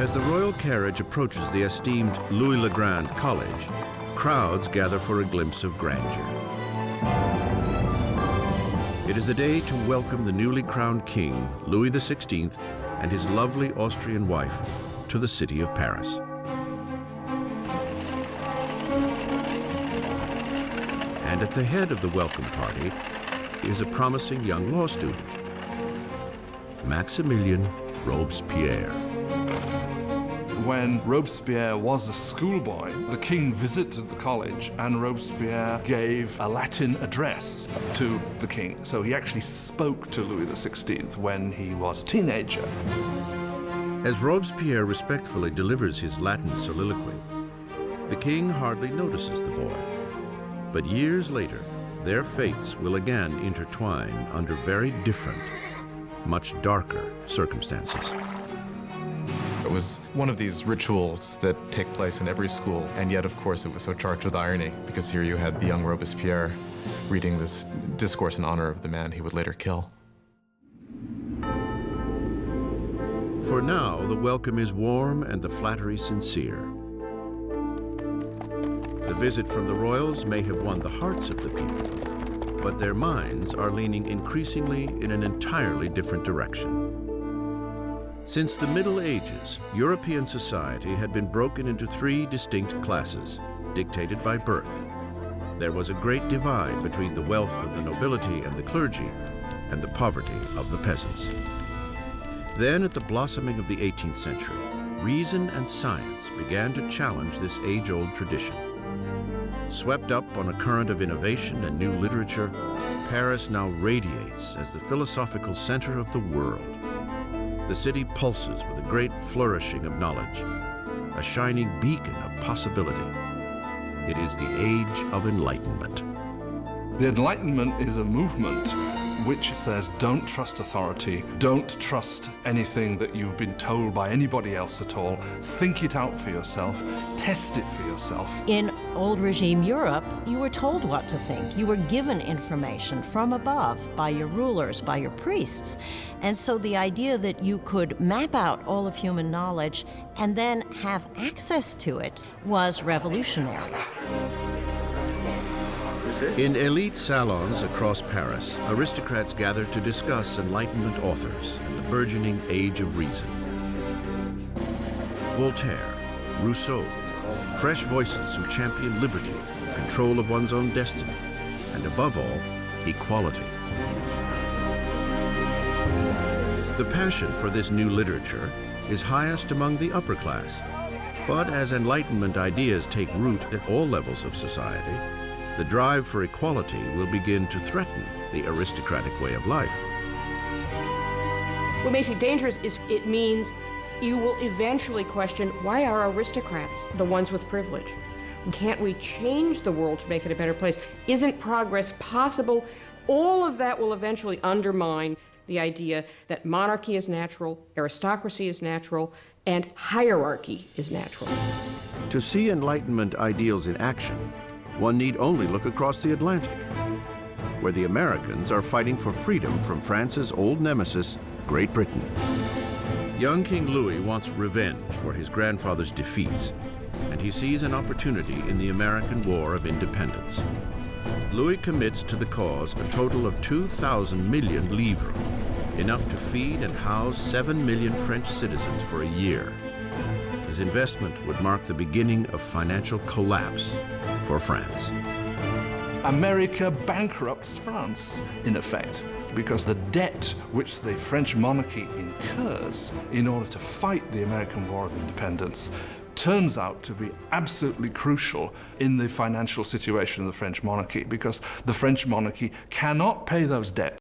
As the royal carriage approaches the esteemed Louis-le-Grand College, crowds gather for a glimpse of grandeur. It is the day to welcome the newly crowned king, Louis XVI, and his lovely Austrian wife to the city of Paris. And at the head of the welcome party is a promising young law student, Maximilien Robespierre. When Robespierre was a schoolboy, the king visited the college and Robespierre gave a Latin address to the king. So he actually spoke to Louis XVI when he was a teenager. As Robespierre respectfully delivers his Latin soliloquy, the king hardly notices the boy. But years later, their fates will again intertwine under very different, much darker circumstances. It was one of these rituals that take place in every school, and yet, of course, it was so charged with irony, because here you had the young Robespierre reading this discourse in honor of the man he would later kill. For now, the welcome is warm and the flattery sincere. The visit from the royals may have won the hearts of the people, but their minds are leaning increasingly in an entirely different direction. Since the Middle Ages, European society had been broken into three distinct classes, dictated by birth. There was a great divide between the wealth of the nobility and the clergy, and the poverty of the peasants. Then, at the blossoming of the 18th century, reason and science began to challenge this age-old tradition. Swept up on a current of innovation and new literature, Paris now radiates as the philosophical center of the world. The city pulses with a great flourishing of knowledge, a shining beacon of possibility. It is the age of enlightenment. The Enlightenment is a movement which says don't trust authority, don't trust anything that you've been told by anybody else at all. Think it out for yourself, test it for yourself. In old regime Europe, you were told what to think. You were given information from above by your rulers, by your priests. And so the idea that you could map out all of human knowledge and then have access to it was revolutionary. In elite salons across Paris, aristocrats gather to discuss Enlightenment authors and the burgeoning age of reason. Voltaire, Rousseau, fresh voices who champion liberty, control of one's own destiny, and above all, equality. The passion for this new literature is highest among the upper class. But as Enlightenment ideas take root at all levels of society, the drive for equality will begin to threaten the aristocratic way of life. What makes it dangerous is it means you will eventually question, why are aristocrats the ones with privilege? Can't we change the world to make it a better place? Isn't progress possible? All of that will eventually undermine the idea that monarchy is natural, aristocracy is natural, and hierarchy is natural. To see Enlightenment ideals in action, one need only look across the Atlantic, where the Americans are fighting for freedom from France's old nemesis, Great Britain. Young King Louis wants revenge for his grandfather's defeats, and he sees an opportunity in the American War of Independence. Louis commits to the cause a total of 2,000 million livres, enough to feed and house 7 million French citizens for a year. His investment would mark the beginning of financial collapse for France. America bankrupts France, in effect, because the debt which the French monarchy incurs in order to fight the American War of Independence turns out to be absolutely crucial in the financial situation of the French monarchy, because the French monarchy cannot pay those debts.